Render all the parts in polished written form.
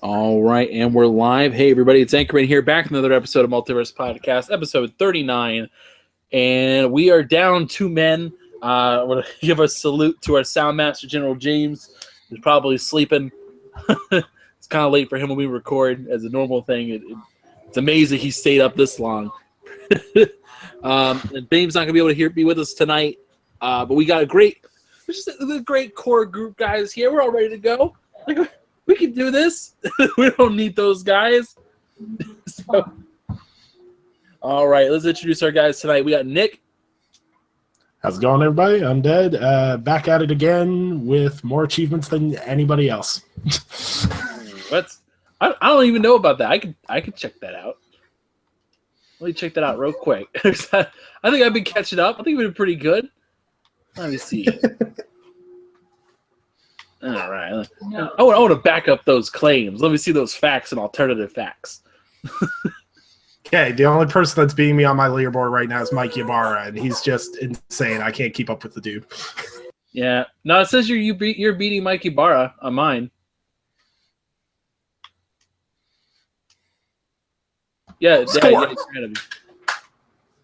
All right, and we're live. Hey, everybody, it's Anchorman here, back in another episode of Multiverse Podcast, episode 39. And we are down 2 men. I want to give a salute to our sound master, General James, who's probably sleeping. It's kind of late for him when we record as a normal thing. It's amazing he stayed up this long. And James not going to be able to be with us tonight, but we got a great core group, guys, here. We're all ready to go. We can do this. We don't need those guys. So, all right, let's introduce our guys tonight. We got Nick. How's it going, everybody? I'm Dead. Back at it again with more achievements than anybody else. What? I don't even know about that. I could check that out. Let me check that out real quick. I think I've been catching up. I think we've been pretty good. Let me see. All right. I want to back up those claims. Let me see those facts and alternative facts. Okay, the only person that's beating me on my leaderboard right now is Mike Ybarra, and he's just insane. I can't keep up with the dude. Yeah. No, it says you're beating Mike Ybarra on mine. Yeah.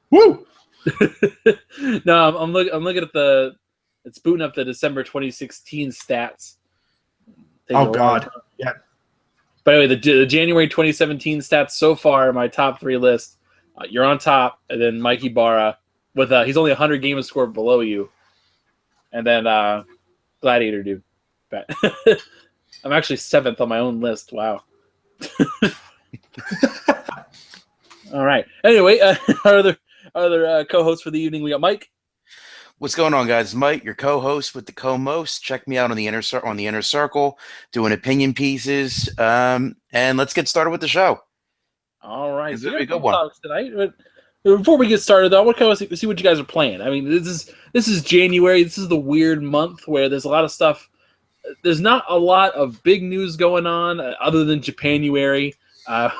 Woo! No, I'm looking at it's booting up the December 2016 stats. Oh God, yeah. But anyway, the January 2017 stats so far, my top 3 list. You're on top, and then Mike Ybarra with he's only 100 games scored below you, and then Gladiator dude. But I'm actually 7th on my own list. Wow. All right. Anyway, our other co-host for the evening, we got Mike. What's going on, guys? Mike, your co-host with the co-most. Check me out on the inner circle, doing opinion pieces, and let's get started with the show. All right, so a good one tonight. But before we get started, though, I want to see what you guys are playing. I mean, this is January. This is the weird month where there's a lot of stuff. There's not a lot of big news going on other than Japanuary,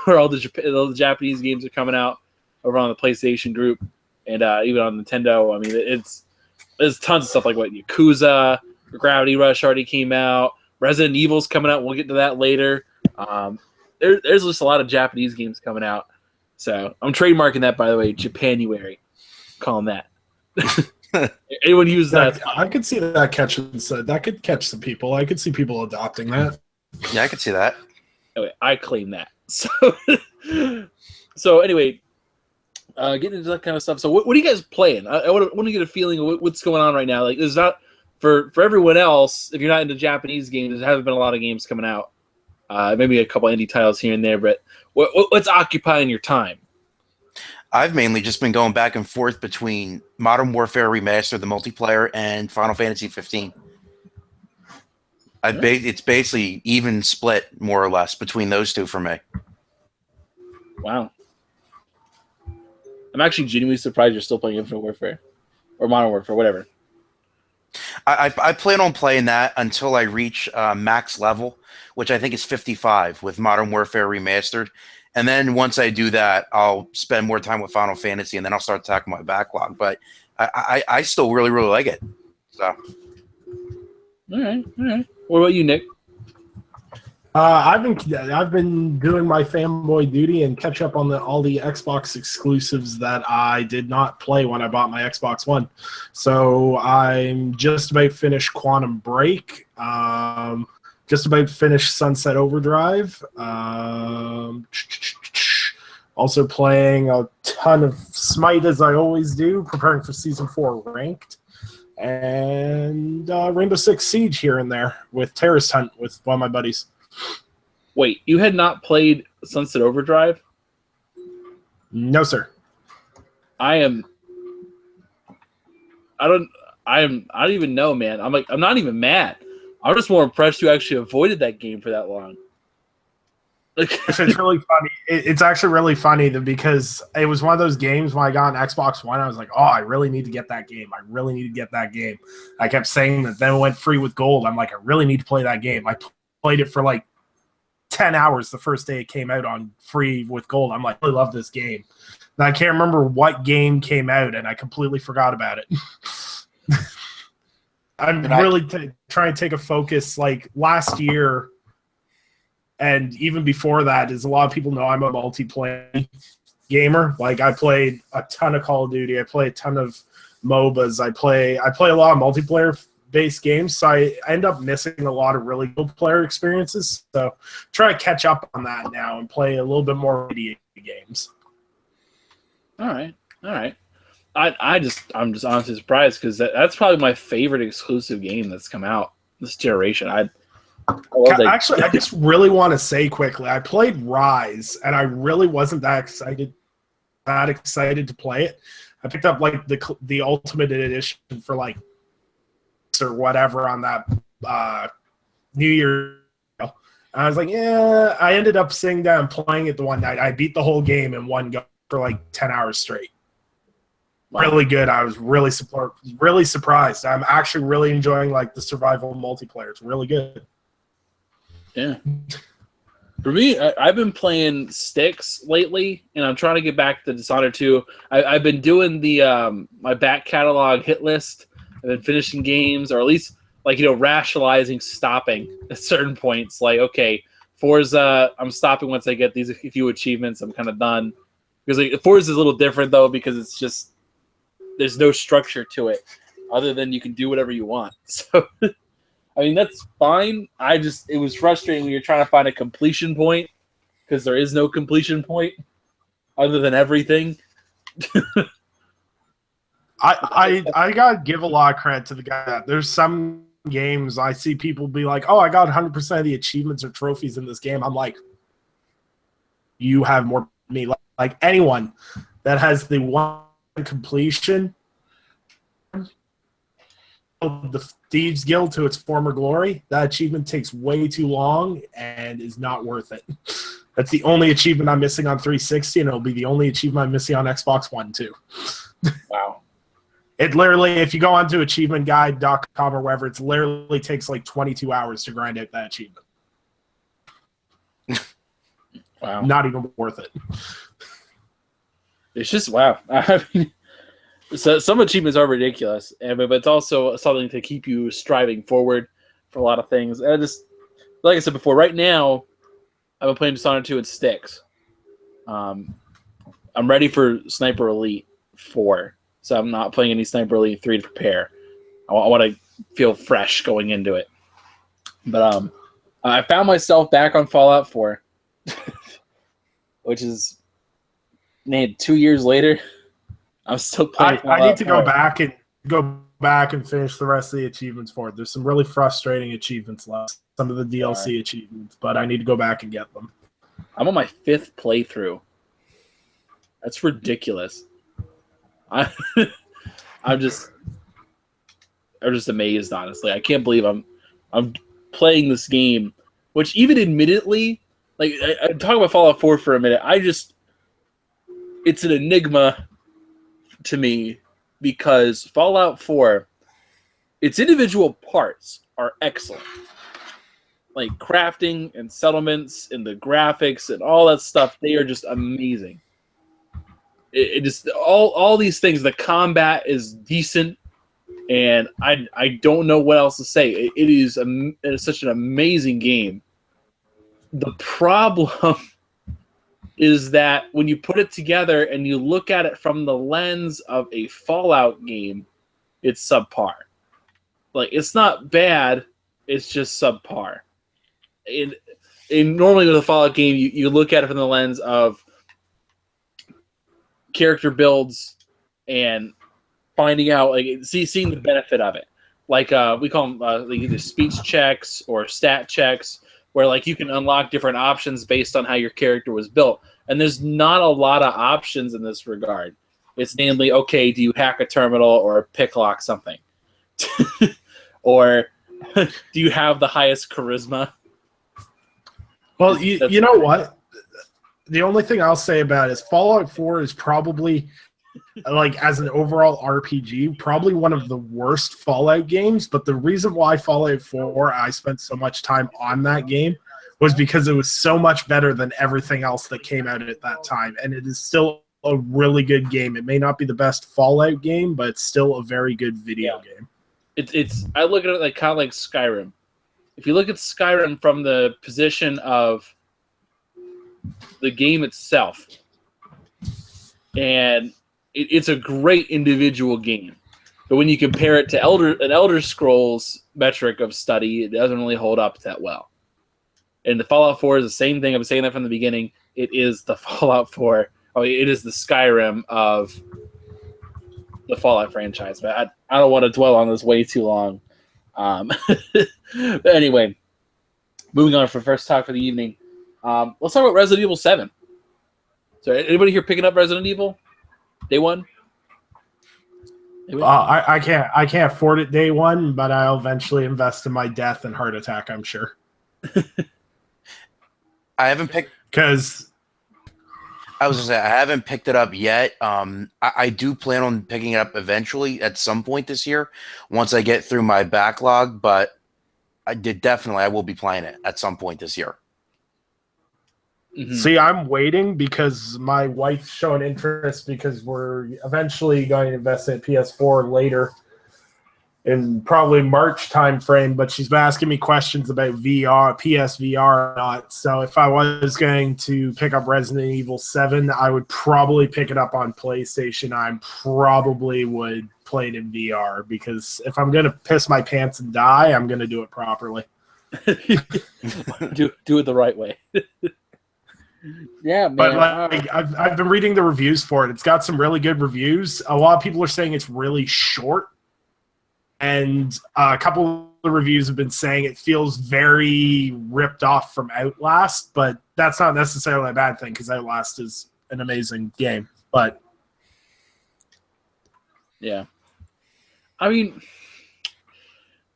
where all the Japanese games are coming out over on the PlayStation group and even on Nintendo. I mean, there's tons of stuff like what Yakuza, Gravity Rush already came out. Resident Evil's coming out. We'll get to that later. There's just a lot of Japanese games coming out. So I'm trademarking that, by the way, Japanuary. Call them that. Anyone use that? I could see that catching. That could catch some people. I could see people adopting that. Yeah, I could see that. Anyway, I claim that. So anyway. Getting into that kind of stuff. So, what are you guys playing? I want to get a feeling of what's going on right now. Like, there's not for everyone else. If you're not into Japanese games, there haven't been a lot of games coming out. Maybe a couple indie titles here and there. But what's occupying your time? I've mainly just been going back and forth between Modern Warfare Remastered, the multiplayer, and Final Fantasy 15. It's basically even split more or less between those two for me. Wow. I'm actually genuinely surprised you're still playing Infinite Warfare or Modern Warfare, whatever. I plan on playing that until I reach max level, which I think is 55 with Modern Warfare Remastered. And then once I do that, I'll spend more time with Final Fantasy, and then I'll start attacking my backlog. But I still really, really like it. So. All right. What about you, Nick? I've been doing my fanboy duty and catch up on all the Xbox exclusives that I did not play when I bought my Xbox One. So I'm just about finished Quantum Break. Just about finished Sunset Overdrive. Also playing a ton of Smite as I always do, preparing for Season 4 Ranked. And Rainbow Six Siege here and there with Terrorist Hunt with one of my buddies. Wait, you had not played Sunset Overdrive? No, sir. I don't even know, man. I'm not even mad. I'm just more impressed you actually avoided that game for that long. It's really funny. It's actually really funny because it was one of those games when I got an Xbox One, I was like, oh, I really need to get that game. I kept saying that. Then it went free with gold. I'm like, I really need to play that game. I played it for like 10 hours the first day it came out on free with gold. I'm like, I really love this game. And I can't remember what game came out, and I completely forgot about it. I'm really trying to take a focus. Like last year, And even before that, as a lot of people know, I'm a multiplayer gamer. Like I played a ton of Call of Duty. I play a ton of MOBAs. I play a lot of multiplayer based games. So I end up missing a lot of really good player experiences. So try to catch up on that now and play a little bit more video games. All right. I'm just honestly surprised because that's probably my favorite exclusive game that's come out this generation. Actually, I just really want to say quickly, I played Rise, and I really wasn't that excited to play it. I picked up like the Ultimate Edition for like or whatever on that New Year. And I was like, yeah. I ended up sitting down and playing it the one night. I beat the whole game in one go for like 10 hours straight. Wow. Really good. I was really surprised. I'm actually really enjoying like the survival multiplayer. It's really good. Yeah. For me, I've been playing Sticks lately, and I'm trying to get back to Dishonored 2. I've been doing the my back catalog hit list. I've been finishing games, or at least like rationalizing stopping at certain points. Like, okay, Forza, I'm stopping once I get these few achievements. I'm kind of done because like, Forza is a little different though because it's just there's no structure to it other than you can do whatever you want. So. I mean, that's fine. It was frustrating when you're trying to find a completion point because there is no completion point other than everything. I gotta give a lot of credit to the guy. There's some games I see people be like, "Oh, I got 100% of the achievements or trophies in this game." I'm like, "You have more than me." Like anyone that has the one completion of the Thieves Guild to its former glory, that achievement takes way too long and is not worth it. That's the only achievement I'm missing on 360, and it'll be the only achievement I'm missing on Xbox One too. Wow. It literally, if you go onto achievementguide.com or wherever, it literally takes like 22 hours to grind out that achievement. Wow. Not even worth it. It's just, wow. I mean, so some achievements are ridiculous, but it's also something to keep you striving forward for a lot of things. And just like I said before, right now I've been playing Dishonored 2 and Sticks. I'm ready for Sniper Elite 4, so I'm not playing any Sniper Elite 3 to prepare. I want to feel fresh going into it. But I found myself back on Fallout 4, which is 2 years later. I'm still playing. I need to go back and finish the rest of the achievements for it. There's some really frustrating achievements left. Some of the DLC achievements, but I need to go back and get them. I'm on my 5th playthrough. That's ridiculous. I'm just amazed, honestly. I can't believe I'm playing this game, which even admittedly, like I talk about Fallout 4 for a minute. It's an enigma to me because Fallout 4, its individual parts are excellent. Like crafting and settlements and the graphics and all that stuff, they are just amazing. It just all these things. The combat is decent, and I don't know what else to say. It is such an amazing game. The problem is that when you put it together and you look at it from the lens of a Fallout game, it's subpar. Like, it's not bad, it's just subpar. And normally with a Fallout game, you look at it from the lens of character builds and finding out, like, seeing the benefit of it. Like, we call them like either speech checks or stat checks, where like you can unlock different options based on how your character was built. And there's not a lot of options in this regard. It's namely, okay, do you hack a terminal or pick lock something? Or do you have the highest charisma? Well, you know what? The only thing I'll say about it is Fallout 4 is probably, like, as an overall RPG, probably one of the worst Fallout games. But the reason why Fallout 4, I spent so much time on that game, was because it was so much better than everything else that came out at that time. And it is still a really good game. It may not be the best Fallout game, but it's still a very good video game. I look at it like kind of like Skyrim. if you look at Skyrim from the position of the game itself, and it's a great individual game. But when you compare it to an Elder Scrolls metric of study, it doesn't really hold up that well. And the Fallout 4 is the same thing. I've been saying that from the beginning. It is the Fallout 4. Oh, it is the Skyrim of the Fallout franchise. But I don't want to dwell on this way too long. But anyway, moving on for the first talk for the evening. Let's talk about Resident Evil 7. So, anybody here picking up Resident Evil? Day one? I can't afford it day one, but I'll eventually invest in my death and heart attack, I'm sure. I haven't picked because I was gonna say I haven't picked it up yet. I do plan on picking it up eventually at some point this year once I get through my backlog, but I will be playing it at some point this year. Mm-hmm. See, I'm waiting because my wife's showing interest because we're eventually going to invest in PS4 later in probably March timeframe, but she's been asking me questions about VR, PSVR or not. So if I was going to pick up Resident Evil 7, I would probably pick it up on PlayStation. I probably would play it in VR because if I'm going to piss my pants and die, I'm going to do it properly. do it the right way. Yeah, man. But like, I've been reading the reviews for it. It's got some really good reviews. A lot of people are saying it's really short. And a couple of the reviews have been saying it feels very ripped off from Outlast, but that's not necessarily a bad thing because Outlast is an amazing game. But yeah, I mean,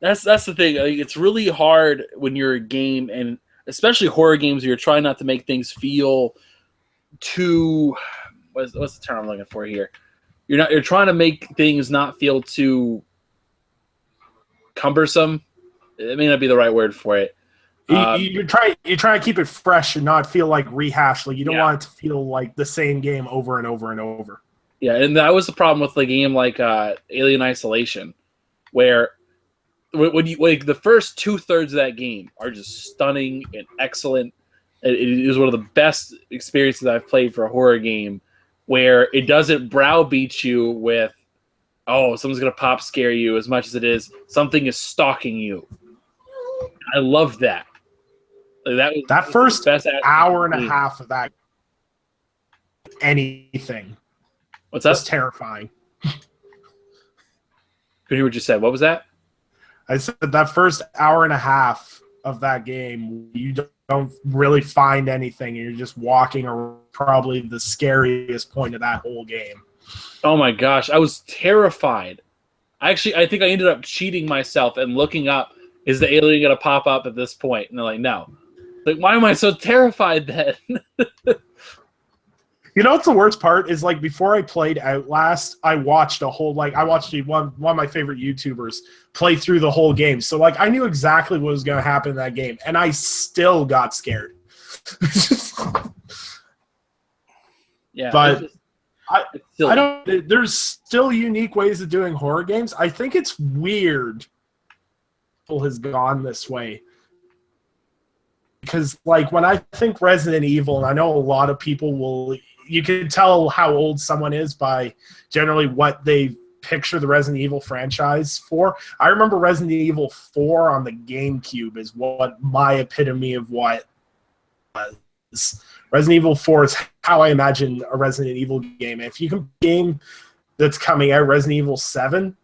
that's the thing. Like, it's really hard when you're a game, and especially horror games, where you're trying not to make things feel too. What's the term I'm looking for here? You're trying to make things not feel too cumbersome. It may not be the right word for it. You try to keep it fresh and not feel like rehashed. Like you don't want it to feel like the same game over and over and over. Yeah, and that was the problem with a game like Alien Isolation, where when you like the first 2/3 of that game are just stunning and excellent. It is one of the best experiences I've played for a horror game, where it doesn't browbeat you with, oh, someone's going to pop scare you as much as it is something is stalking you. I loved that. Like, that first hour and a half of that anything. What's that? Was terrifying. Could you hear what you said? What was that? I said that first hour and a half of that game, you don't really find anything. You're just walking around, probably the scariest point of that whole game. Oh my gosh, I was terrified. I think I ended up cheating myself and looking up, is the alien going to pop up at this point? And they're like, no. Like, why am I so terrified then? You know what's the worst part is, like, before I played Outlast, I watched one of my favorite YouTubers play through the whole game. So, like, I knew exactly what was going to happen in that game, and I still got scared. Yeah, but I don't. There's still unique ways of doing horror games. I think it's weird people has gone this way. Because, like, when I think Resident Evil, and I know a lot of people will, you can tell how old someone is by generally what they picture the Resident Evil franchise for. I remember Resident Evil 4 on the GameCube is what my epitome of what was. Resident Evil 4 is how I imagine a Resident Evil game. If you compare a game that's coming out, Resident Evil 7,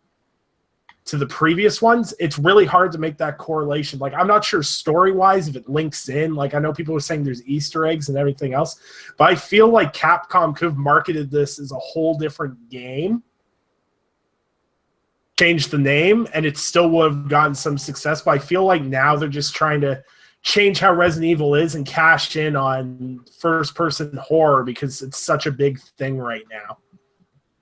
to the previous ones, it's really hard to make that correlation. Like, I'm not sure story-wise if it links in. Like, I know people are saying there's Easter eggs and everything else, but I feel like Capcom could have marketed this as a whole different game, changed the name, and it still would have gotten some success. But I feel like now they're just trying to change how Resident Evil is and cash in on first-person horror because it's such a big thing right now.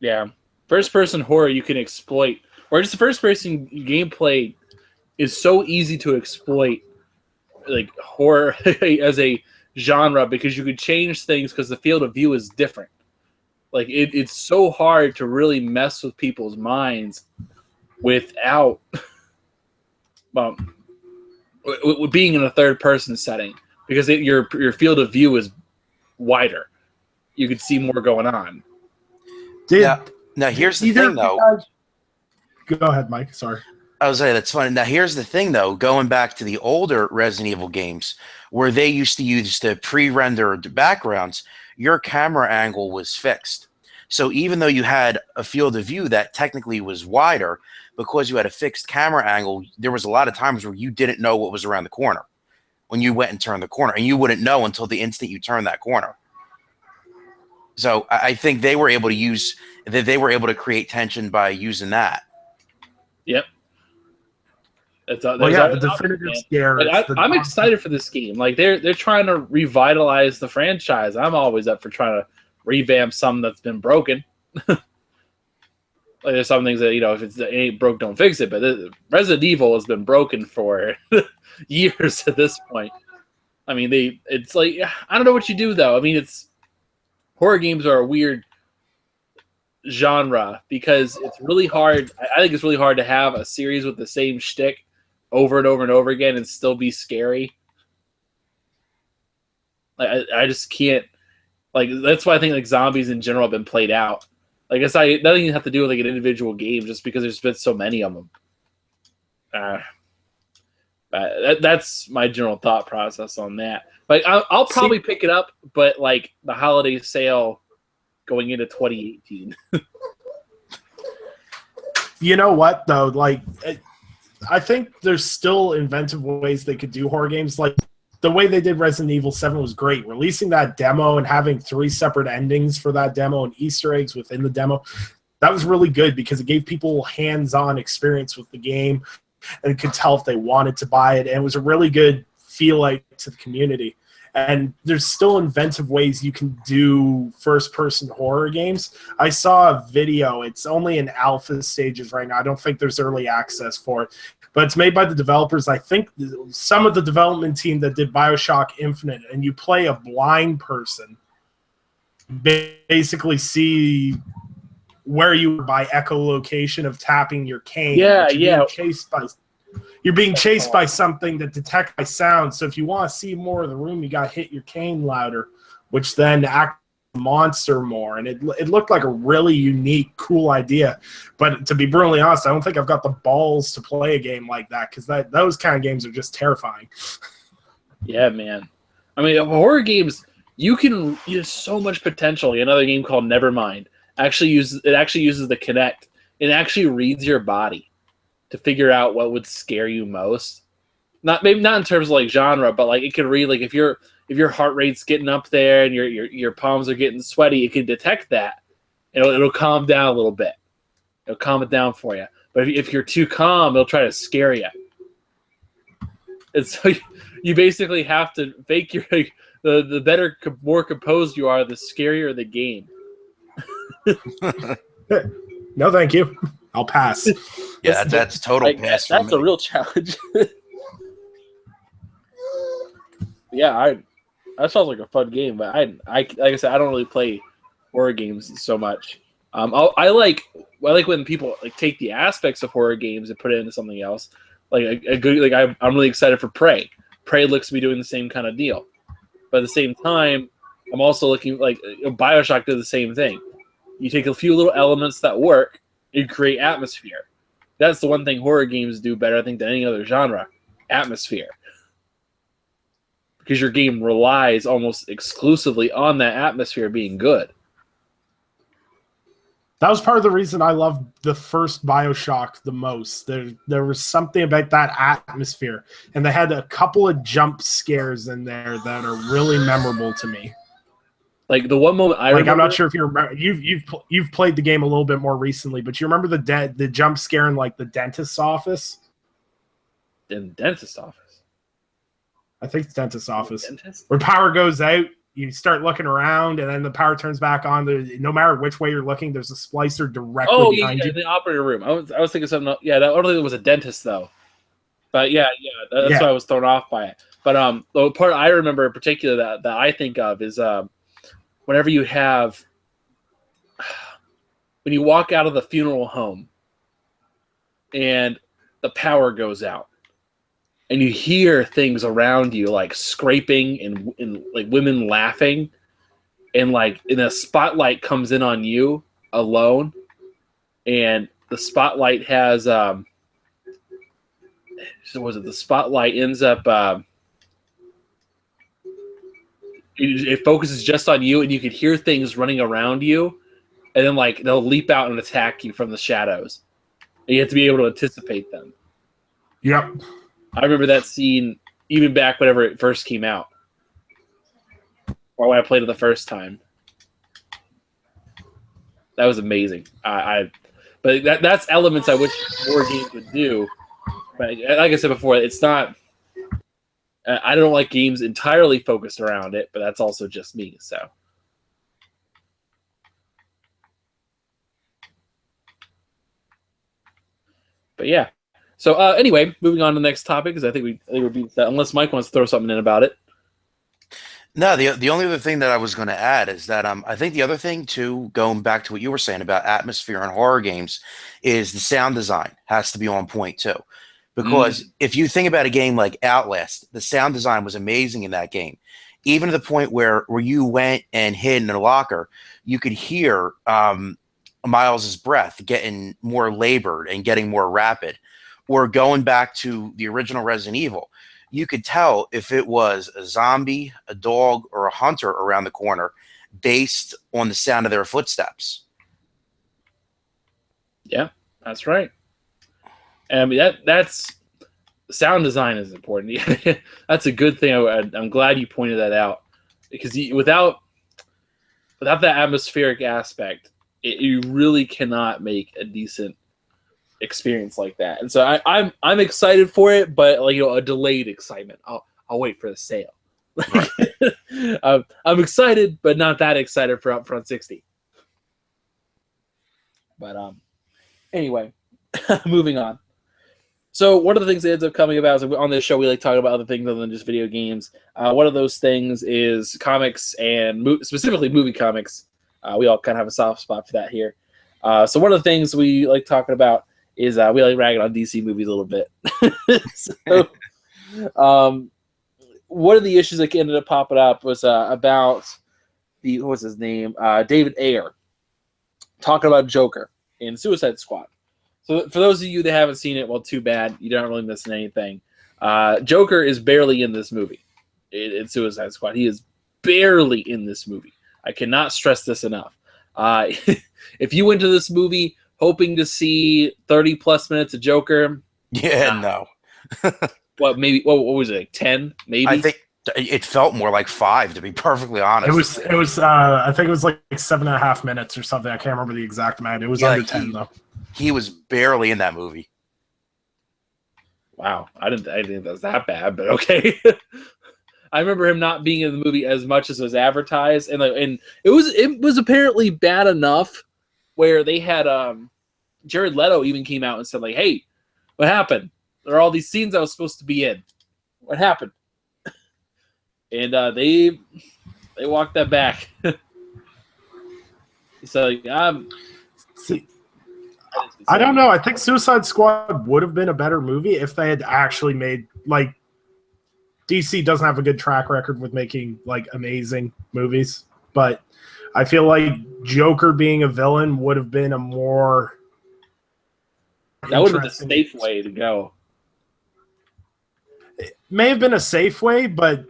Yeah. First-person horror you can exploit. Or just the first-person gameplay is so easy to exploit, like horror as a genre, because you could change things because the field of view is different. Like it's so hard to really mess with people's minds without. Well, being in a third person setting because your field of view is wider. You could see more going on. Now here's the thing, though. Go ahead, Mike. Sorry. I was saying that's funny. Now here's the thing, though. Going back to the older Resident Evil games, where they used to use the pre-rendered backgrounds, your camera angle was fixed. So even though you had a field of view that technically was wider, because you had a fixed camera angle, there was a lot of times where you didn't know what was around the corner when you went and turned the corner, and you wouldn't know until the instant you turned that corner. So I think they were able to create tension by using that. Yep. The definitive scare. I'm excited for this game. Like they're trying to revitalize the franchise. I'm always up for trying to revamp something that's been broken. Like there's some things that if it ain't broke, don't fix it. But Resident Evil has been broken for years at this point. I mean, it's like I don't know what you do though. I mean, horror games are a weird genre because it's really hard. I think it's really hard to have a series with the same shtick over and over and over again and still be scary. Like I just can't. Like that's why I think like zombies in general have been played out. Like that doesn't even have to do with like an individual game, just because there's been so many of them. That's my general thought process on that. Like I'll probably pick it up, but like the holiday sale going into 2018. You know what though? Like I think there's still inventive ways they could do horror games. Like the way they did Resident Evil 7 was great. Releasing that demo and having 3 separate endings for that demo and Easter eggs within the demo, that was really good because it gave people hands-on experience with the game and could tell if they wanted to buy it. And it was a really good feel like to the community. And there's still inventive ways you can do first-person horror games. I saw a video. It's only in alpha stages right now. I don't think there's early access for it. But it's made by the developers, I think, some of the development team that did BioShock Infinite. And you play a blind person, basically see where you are by echolocation of tapping your cane. Yeah. You're being chased by something that detects by sound. So if you want to see more of the room, you got to hit your cane louder, which then acts the monster more. And it looked like a really unique, cool idea. But to be brutally honest, I don't think I've got the balls to play a game like that because those kind of games are just terrifying. Yeah, man. I mean, horror games, there's so much potential. Another game called Nevermind actually uses the Kinect. It actually reads your body to figure out what would scare you most. Maybe not in terms of like genre, but like it could read like if your heart rate's getting up there and your palms are getting sweaty, it can detect that. It'll calm down a little bit. It'll calm it down for you. But if you're too calm, it'll try to scare you. And so you basically have to fake the better, more composed you are, the scarier the game. No, thank you. I'll pass. Yeah, that's total pass. That's a real challenge. Yeah, that sounds like a fun game, but I like I said, I don't really play horror games so much. I like when people like take the aspects of horror games and put it into something else. Like I'm really excited for Prey. Prey looks to be doing the same kind of deal, but at the same time, I'm also looking like BioShock did the same thing. You take a few little elements that work, and create atmosphere. That's the one thing horror games do better, I think, than any other genre: atmosphere. Because your game relies almost exclusively on that atmosphere being good. That was part of the reason I loved the first BioShock the most. There was something about that atmosphere, and they had a couple of jump scares in there that are really memorable to me. Like the one moment I remember, I'm not sure if you remember. You've played the game a little bit more recently, but you remember the jump scare in like the dentist's office? In the dentist's office. I think it's dentist's office. Dentist? Where power goes out, you start looking around, and then the power turns back on. No matter which way you're looking, there's a splicer directly behind you. The operating room. I was thinking something else. Yeah, I don't think it was a dentist though. But that's why I was thrown off by it. But the part I remember in particular that I think of is whenever you have when you walk out of the funeral home and the power goes out. and you hear things around you like scraping and like women laughing, and a spotlight comes in on you alone, and the spotlight has so was it the spotlight ends up it focuses just on you, and you can hear things running around you, and then like they'll leap out and attack you from the shadows, and you have to be able to anticipate them. Yep. I remember that scene even back whenever it first came out, or when I played it the first time. That was amazing. But that's elements I wish more games would do. But like I said before, it's not. I don't like games entirely focused around it, but that's also just me. So, but yeah. So anyway, moving on to the next topic, because I think we're beat that. Unless Mike wants to throw something in about it. No, the only other thing that I was going to add is that I think the other thing too, going back to what you were saying about atmosphere in horror games, is the sound design has to be on point too. Because if you think about a game like Outlast, the sound design was amazing in that game. Even to the point where you went and hid in a locker, you could hear Miles's breath getting more labored and getting more rapid. Or going back to the original Resident Evil, you could tell if it was a zombie, a dog, or a hunter around the corner based on the sound of their footsteps. Yeah, that's right. I mean, that's sound design is important. That's a good thing. I'm glad you pointed that out, because without that atmospheric aspect, you really cannot make a decent experience like that. And so I'm excited for it, but a delayed excitement. I'll wait for the sale. Right. I'm excited, but not that excited for Upfront 60. But anyway, moving on. So one of the things that ends up coming about is on this show, we like talking about other things other than just video games. One of those things is comics, and specifically movie comics. We all kind of have a soft spot for that here. So one of the things we like talking about is we like ragging on DC movies a little bit. So, one of the issues that ended up popping up was about what was his name? David Ayer, talking about Joker in Suicide Squad. So for those of you that haven't seen it, well, too bad. You don't really missing anything. Joker is barely in this movie in Suicide Squad. He is barely in this movie. I cannot stress this enough. If you went to this movie hoping to see 30 plus minutes of Joker, no. What was it, like 10 maybe? I think it felt more like 5, to be perfectly honest. It was I think it was like 7.5 minutes or something. I can't remember the exact amount. It was under 10 though. He was barely in that movie. Wow, I didn't think that was that bad, but okay. I remember him not being in the movie as much as was advertised, and it was apparently bad enough where they had Jared Leto even came out and said like, "Hey, what happened? There are all these scenes I was supposed to be in. What happened?" And they walked that back. So I don't know. I think Suicide Squad would have been a better movie if they had actually made like. DC doesn't have a good track record with making like amazing movies, but I feel like Joker being a villain would have been a more. That would have been the safe way to go. It may have been a safe way, but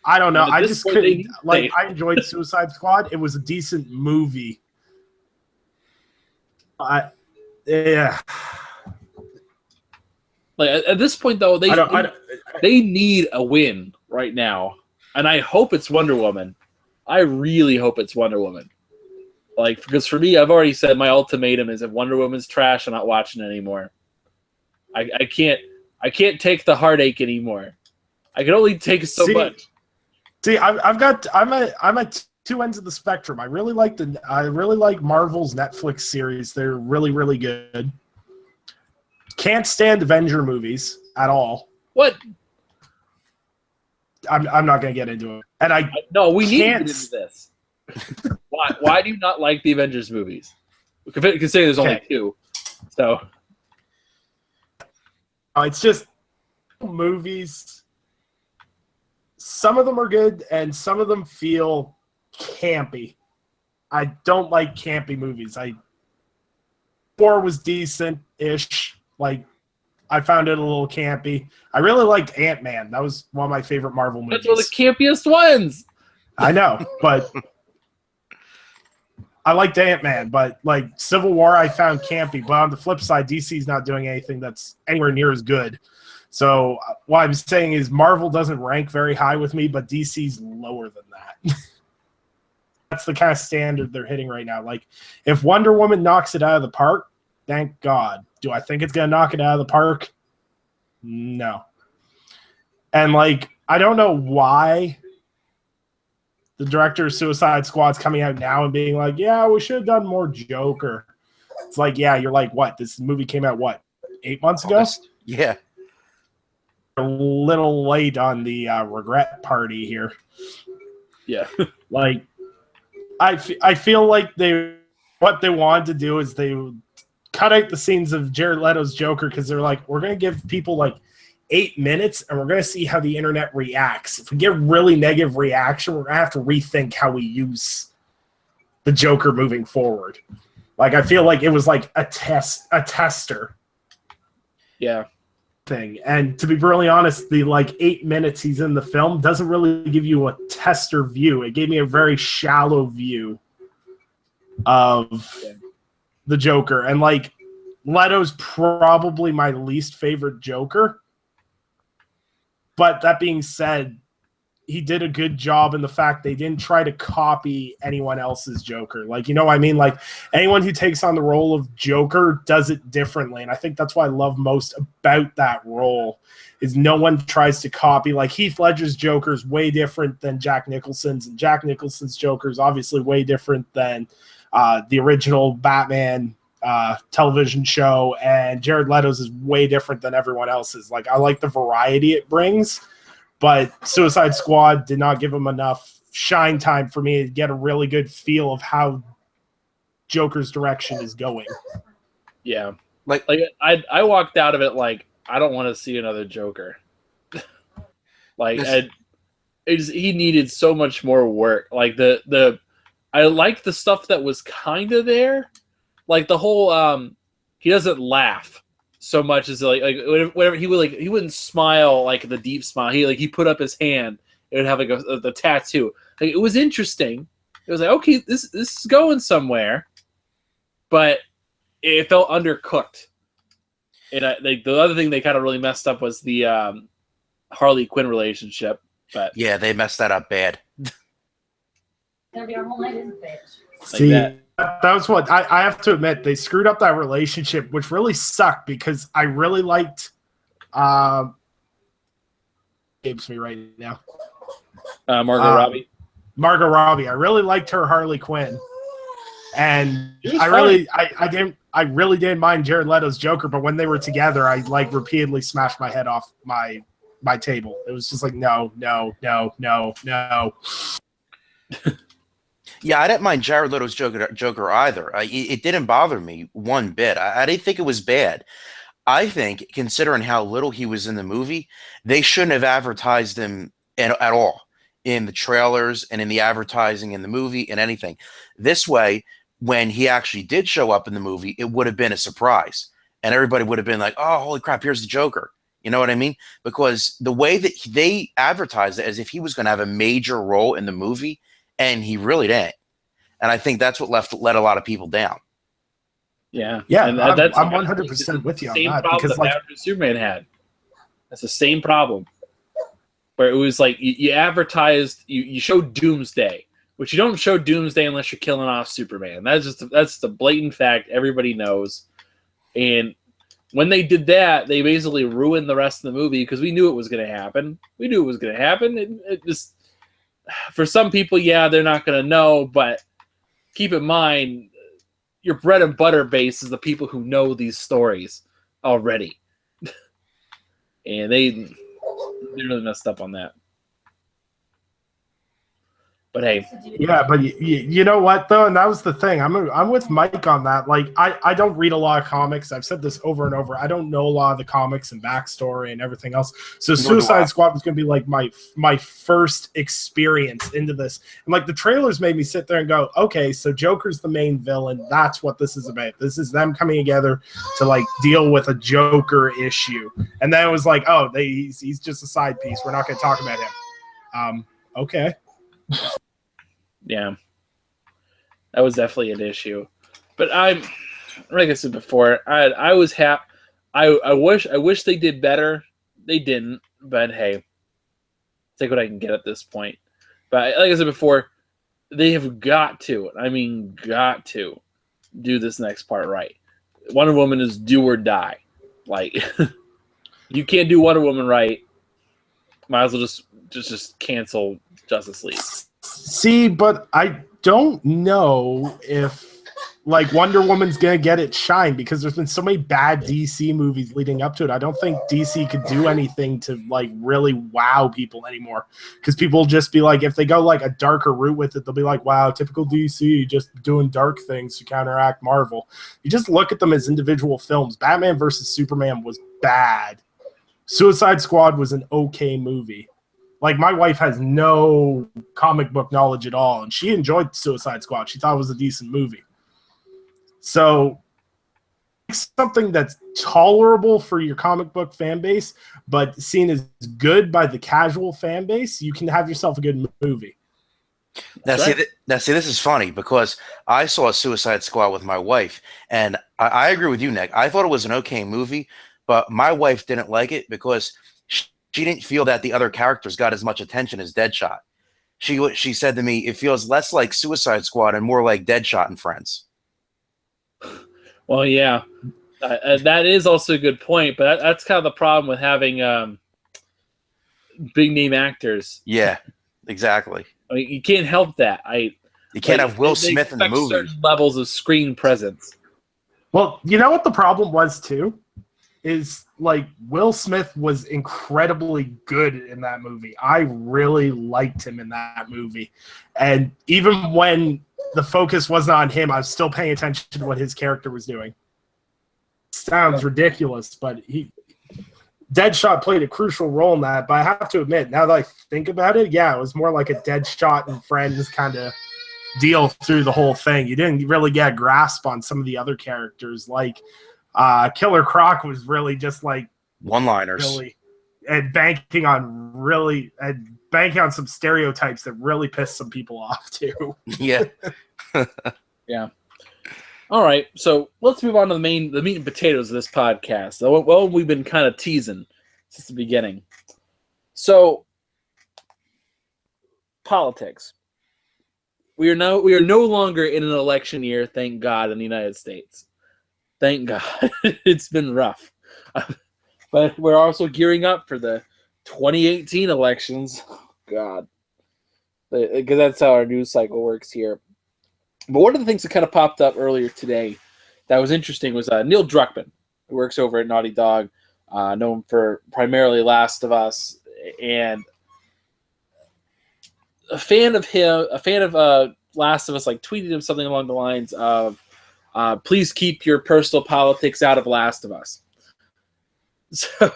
I don't know. I just couldn't. Like, I enjoyed Suicide Squad. It was a decent movie. Yeah. Like at this point, though, they need a win right now, and I hope it's Wonder Woman. I really hope it's Wonder Woman. Like, because for me, I've already said my ultimatum is if Wonder Woman's trash, I'm not watching it anymore. I can't take the heartache anymore. I can only take so much. See, I'm at two ends of the spectrum. I really like Marvel's Netflix series. They're really, really good. Can't stand Avenger movies at all. What? I'm not going to get into it. And we need to get into this. Why do you not like the Avengers movies? Considering there's only 2. So it's just movies, some of them are good and some of them feel campy. I don't like campy movies. Thor was decent-ish. Like, I found it a little campy. I really liked Ant-Man. That was one of my favorite Marvel movies. That's one of the campiest ones. I know, but I liked Ant-Man. But like Civil War, I found campy. But on the flip side, DC's not doing anything that's anywhere near as good. So what I'm saying is Marvel doesn't rank very high with me, but DC's lower than that. That's the kind of standard they're hitting right now. Like, if Wonder Woman knocks it out of the park, thank God. Do I think it's going to knock it out of the park? No. And, like, I don't know why the director of Suicide Squad's coming out now and being like, yeah, we should have done more Joker. It's like, yeah, you're like, what? This movie came out, what, 8 months ago? Yeah. A little late on the regret party here. Yeah. Like, I feel like what they wanted to do is they cut out the scenes of Jared Leto's Joker because they're like, we're going to give people like 8 minutes and we're going to see how the internet reacts. If we get really negative reaction, we're going to have to rethink how we use the Joker moving forward. Like, I feel like it was like a tester. Yeah. Thing. And to be brutally honest, the like 8 minutes he's in the film doesn't really give you a tester view. It gave me a very shallow view of the Joker. And like Leto's probably my least favorite Joker. But that being said, he did a good job in the fact they didn't try to copy anyone else's Joker. Like, you know what I mean? Like, anyone who takes on the role of Joker does it differently. And I think that's what I love most about that role is no one tries to copy. Like, Heath Ledger's Joker is way different than Jack Nicholson's, and Jack Nicholson's Joker is obviously way different than the original Batman television show, and Jared Leto's is way different than everyone else's. Like, I like the variety it brings, but Suicide Squad did not give him enough shine time for me to get a really good feel of how Joker's direction is going. Yeah. Like I walked out of it like, I don't want to see another Joker. Like, he needed so much more work. Like, I like the stuff that was kind of there. Like, the whole, he doesn't laugh so much as like whatever he wouldn't smile like the deep smile. He put up his hand. It would have like the tattoo. Like, it was interesting. It was like, okay, this is going somewhere, but it felt undercooked. And the other thing they kind of really messed up was the Harley Quinn relationship. But yeah, they messed that up bad. Gonna be our whole night, isn't it? See, that was what I have to admit. They screwed up that relationship, which really sucked because I really liked. Escapes me right now. Margot Robbie. Margot Robbie. I really liked her Harley Quinn, and I really didn't mind Jared Leto's Joker. But when they were together, I like repeatedly smashed my head off my table. It was just like no. Yeah, I didn't mind Jared Leto's Joker either. It didn't bother me one bit. I didn't think it was bad. I think, considering how little he was in the movie, they shouldn't have advertised him at all in the trailers and in the advertising in the movie and anything. This way, when he actually did show up in the movie, it would have been a surprise. And everybody would have been like, oh, holy crap, here's the Joker. You know what I mean? Because the way that they advertised it as if he was going to have a major role in the movie, and he really didn't. And I think that's what let a lot of people down. Yeah. And I'm 100% with you on that. Because like Superman had. That's the same problem. Where it was like you advertised, you showed Doomsday, which you don't show Doomsday unless you're killing off Superman. That's the blatant fact everybody knows. And when they did that, they basically ruined the rest of the movie because we knew it was going to happen. It just, for some people, yeah, they're not going to know, but keep in mind, your bread and butter base is the people who know these stories already. And they really messed up on that. But hey, Yeah, but you know what though, and that was the thing. I'm with Mike on that. Like, I don't read a lot of comics. I've said this over and over. I don't know a lot of the comics and backstory and everything else. So Nor do I. Suicide Squad was going to be like my first experience into this. And like the trailers made me sit there and go, okay, so Joker's the main villain. That's what this is about. This is them coming together to like deal with a Joker issue. And then it was like, oh, he's just a side piece. We're not going to talk about him. Okay. yeah, that was definitely an issue. But like I said before, I was happy. I wish they did better. They didn't. But hey, take what I can get at this point. But like I said before, they have got to do this next part right. Wonder Woman is do or die. Like, you can't do Wonder Woman right, might as well just cancel Justice League. See, but I don't know if like Wonder Woman's gonna get its shine because there's been so many bad DC movies leading up to it. I don't think DC could do anything to like really wow people anymore because people will just be like, if they go like a darker route with it, they'll be like, wow, typical DC, just doing dark things to counteract Marvel. You just look at them as individual films. Batman versus Superman was bad. Suicide Squad was an okay movie. Like, my wife has no comic book knowledge at all, and she enjoyed Suicide Squad. She thought it was a decent movie. So, something that's tolerable for your comic book fan base, but seen as good by the casual fan base, you can have yourself a good movie. Now, see, this is funny because I saw Suicide Squad with my wife, and I agree with you, Nick. I thought it was an okay movie, but my wife didn't like it because she didn't feel that the other characters got as much attention as Deadshot. She said to me, it feels less like Suicide Squad and more like Deadshot and Friends. Well, yeah, that is also a good point, but that's kind of the problem with having big name actors. Yeah, exactly. I mean, you can't help that. You can't have Will Smith in the movie. Certain levels of screen presence. Well, you know what the problem was too? Is like Will Smith was incredibly good in that movie. I really liked him in that movie. And even when the focus wasn't on him, I was still paying attention to what his character was doing. Sounds ridiculous, but Deadshot played a crucial role in that. But I have to admit, now that I think about it, yeah, it was more like a Deadshot and Friends kind of deal through the whole thing. You didn't really get a grasp on some of the other characters. Like Killer Croc was really just like one-liners, really, and banking on some stereotypes that really pissed some people off too. Yeah. Yeah. All right, so let's move on to the meat and potatoes of this podcast. Well, we've been kind of teasing since the beginning. So, politics. We are no longer in an election year, thank God, in the United States. Thank God. It's been rough. But we're also gearing up for the 2018 elections. God. Because that's how our news cycle works here. But one of the things that kind of popped up earlier today that was interesting was Neil Druckmann, who works over at Naughty Dog, known for primarily Last of Us, and a fan of Last of Us, like tweeted him something along the lines of, please keep your personal politics out of Last of Us. So,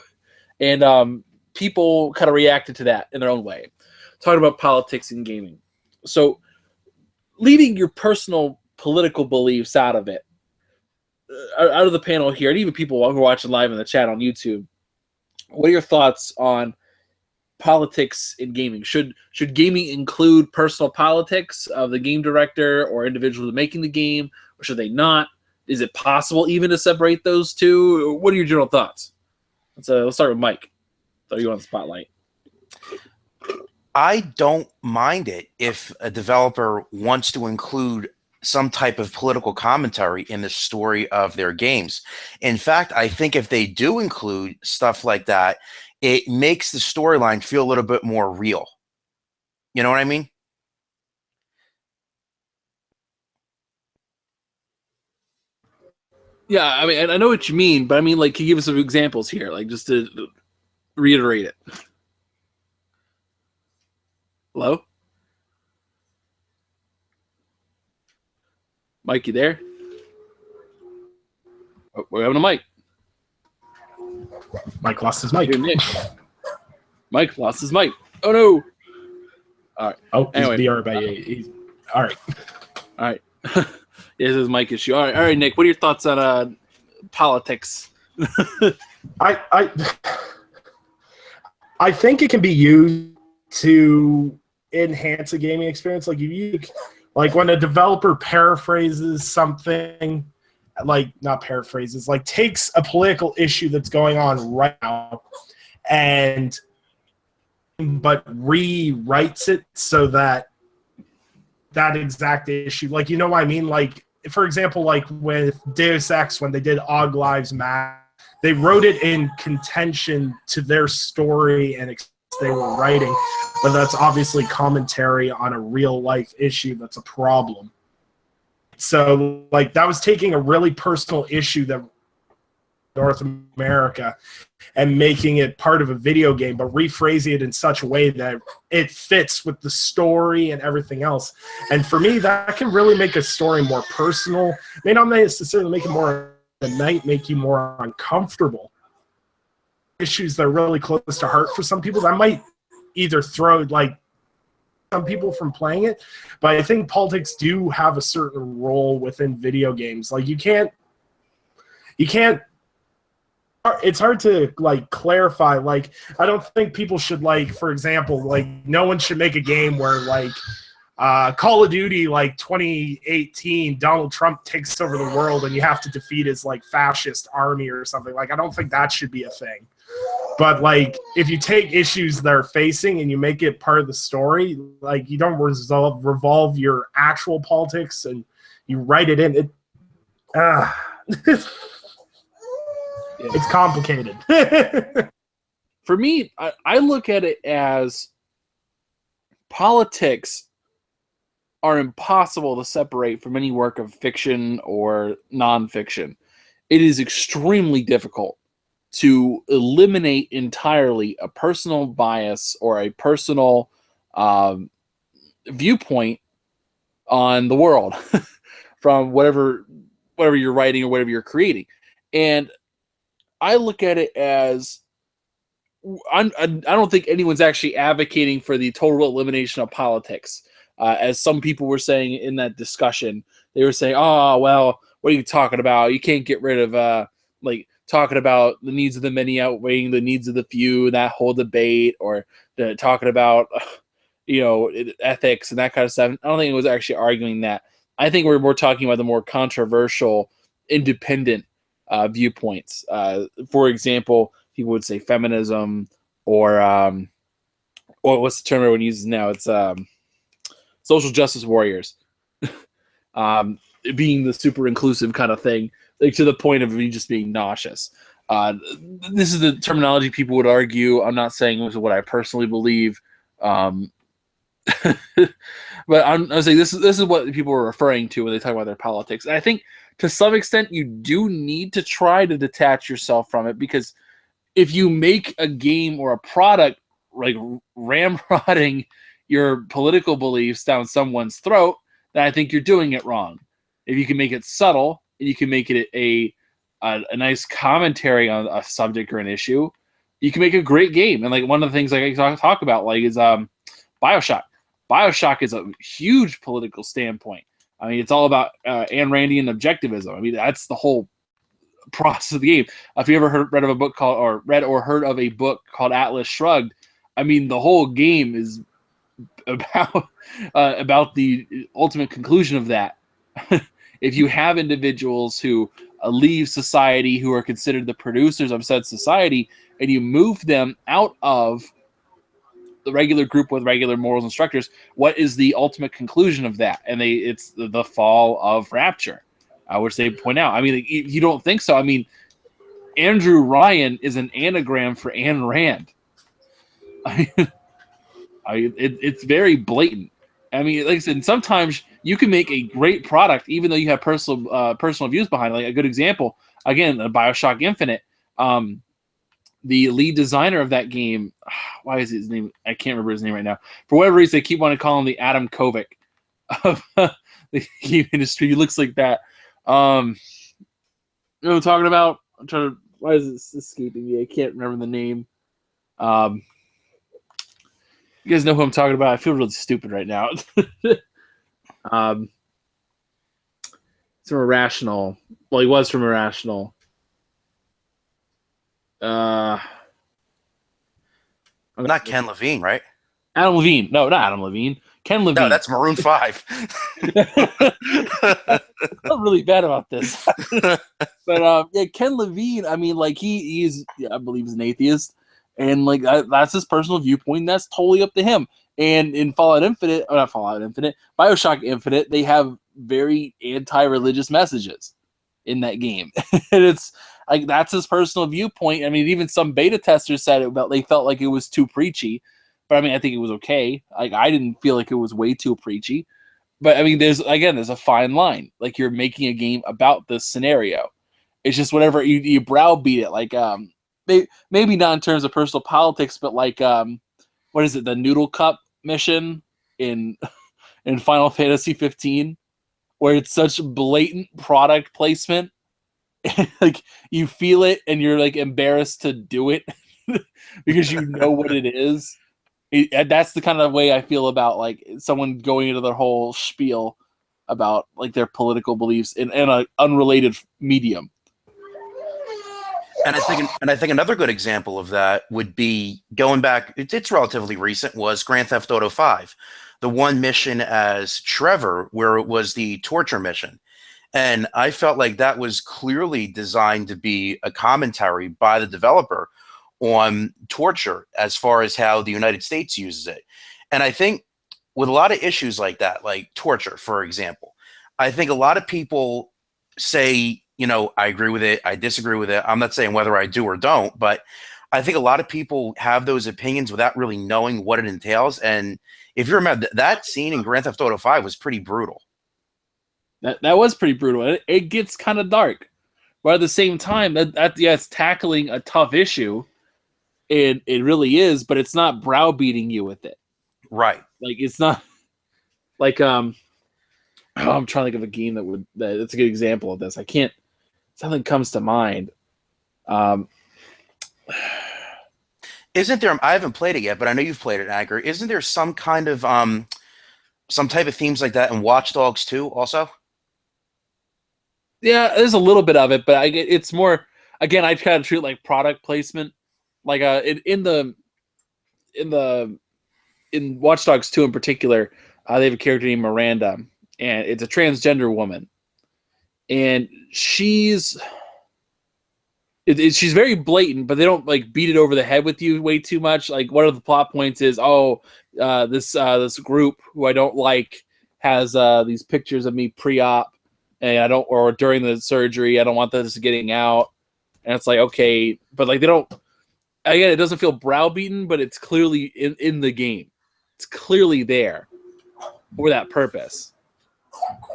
and people kind of reacted to that in their own way, talking about politics in gaming. So, leaving your personal political beliefs out of it, out of the panel here, and even people who are watching live in the chat on YouTube, what are your thoughts on politics in gaming? Should gaming include personal politics of the game director or individual making the game, or should they not? Is it possible even to separate those two? What are your general thoughts? Let's start with Mike. Throw you on the spotlight. I don't mind it if a developer wants to include some type of political commentary in the story of their games. In fact, I think if they do include stuff like that, it makes the storyline feel a little bit more real. You know what I mean? Yeah, I mean, I know what you mean, but I mean, like, can you give us some examples here, like, just to reiterate it? Hello? Mike, you there? Oh, we're having a Mike. Mike lost his mic. Mike lost his mic. Oh no! All right. Oh, Anyway. he's BR all right. All right. This is Mike issue. All right, Nick. What are your thoughts on politics? I think it can be used to enhance a gaming experience. Like when a developer paraphrases something, like not paraphrases, like takes a political issue that's going on right now but rewrites it so that exact issue, like, you know what I mean? Like, for example, like with Deus Ex, when they did Og Lives Matter, they wrote it in contention to their story and they were writing, but that's obviously commentary on a real life issue that's a problem. So, like, that was taking a really personal issue that North America and making it part of a video game, but rephrasing it in such a way that it fits with the story and everything else. And for me, that can really make a story more personal. It may not necessarily make it more, it might make you more uncomfortable. Issues that are really close to heart for some people, that might either throw, like, some people from playing it, but I think politics do have a certain role within video games. Like, you can't it's hard to, like, clarify. Like, I don't think people should, like, for example, like, no one should make a game where, like, Call of Duty, like, 2018, Donald Trump takes over the world and you have to defeat his, like, fascist army or something. Like, I don't think that should be a thing. But, like, if you take issues they're facing and you make it part of the story, like, you don't revolve your actual politics and you write it in. It's complicated. For me, I look at it as politics are impossible to separate from any work of fiction or nonfiction. It is extremely difficult to eliminate entirely a personal bias or a personal viewpoint on the world from whatever you're writing or whatever you're creating. And I look at it as I don't think anyone's actually advocating for the total elimination of politics. As some people were saying in that discussion, they were saying, "Oh, well, what are you talking about? You can't get rid of talking about the needs of the many outweighing the needs of the few," that whole debate, or talking about ethics and that kind of stuff. I don't think it was actually arguing that. I think we're more talking about the more controversial, independent viewpoints. For example, people would say feminism, or what's the term everyone uses now? It's social justice warriors, being the super inclusive kind of thing, like to the point of me just being nauseous. This is the terminology people would argue. I'm not saying this is what I personally believe, but I'm saying this is what people are referring to when they talk about their politics. And I think to some extent you do need to try to detach yourself from it, because if you make a game or a product like ramrodding your political beliefs down someone's throat, then I think you're doing it wrong. If you can make it subtle and you can make it a nice commentary on a subject or an issue, you can make a great game. And like one of the things like I talk about like is BioShock. BioShock is a huge political standpoint. I mean, it's all about Ayn Randian objectivism. I mean, that's the whole process of the game. If you ever read or heard of a book called Atlas Shrugged, I mean, the whole game is about the ultimate conclusion of that. If you have individuals who leave society, who are considered the producers of said society, and you move them out of the regular group with regular morals and structures, what is the ultimate conclusion of that? And it's the fall of Rapture, which they point out. I mean, if you don't think so, I mean, Andrew Ryan is an anagram for Ayn Rand. It's very blatant. I mean, like I said, sometimes you can make a great product even though you have personal views behind it. Like a good example, again, BioShock Infinite. The lead designer of that game, why is his name? I can't remember his name right now. For whatever reason, they keep wanting to call him the Adam Kovic of the game industry. He looks like that. You know what I'm talking about? I'm trying to. Why is this escaping me? I can't remember the name. You guys know who I'm talking about. I feel really stupid right now. It's from Irrational. Well, he was from Irrational. Not Ken Levine, right? Adam Levine. No, not Adam Levine. Ken Levine. No, that's Maroon 5. I'm really bad about this. But yeah, Ken Levine, I mean, like he's I believe he's an atheist, and like that's his personal viewpoint. And that's totally up to him. And in Fallout Infinite, or not Fallout Infinite, BioShock Infinite, they have very anti-religious messages in that game, and it's like that's his personal viewpoint. I mean, even some beta testers said they felt like it was too preachy, but I mean, I think it was okay. Like I didn't feel like it was way too preachy. But I mean, there's a fine line. Like you're making a game about this scenario. It's just whatever you browbeat it. Like maybe not in terms of personal politics, but like what is it? The Noodle Cup mission in Final Fantasy 15, where it's such blatant product placement. Like you feel it, and you're like embarrassed to do it because you know what it is. That's the kind of way I feel about like someone going into their whole spiel about like their political beliefs in an unrelated medium. And I think another good example of that would be going back. It's relatively recent. Was Grand Theft Auto 5, the one mission as Trevor, where it was the torture mission, and I felt like that was clearly designed to be a commentary by the developer on torture as far as how the United States uses it. And I think with a lot of issues like that, like torture, for example, I think a lot of people say, you know, I agree with it, I disagree with it. I'm not saying whether I do or don't, but I think a lot of people have those opinions without really knowing what it entails. And if you remember, that scene in Grand Theft Auto 5 was pretty brutal. That was pretty brutal. It gets kind of dark. But at the same time, it's tackling a tough issue. It really is, but it's not browbeating you with it. Right. Like it's not like I'm trying to think of a game that's a good example of this. I can't. Something comes to mind. Isn't there? I haven't played it yet, but I know you've played it, Agger. Isn't there some kind of some type of themes like that in Watch Dogs 2 also? Yeah, there's a little bit of it, but it's more. Again, I kind of treat it like product placement. Like in Watch Dogs 2 in particular, they have a character named Miranda, and it's a transgender woman, and she's very blatant, but they don't like beat it over the head with you way too much. Like one of the plot points is, this group who I don't like has these pictures of me pre-op, and or during the surgery, I don't want this getting out, and it's like okay, but like they don't. Again, it doesn't feel browbeaten, but it's clearly in the game. It's clearly there for that purpose.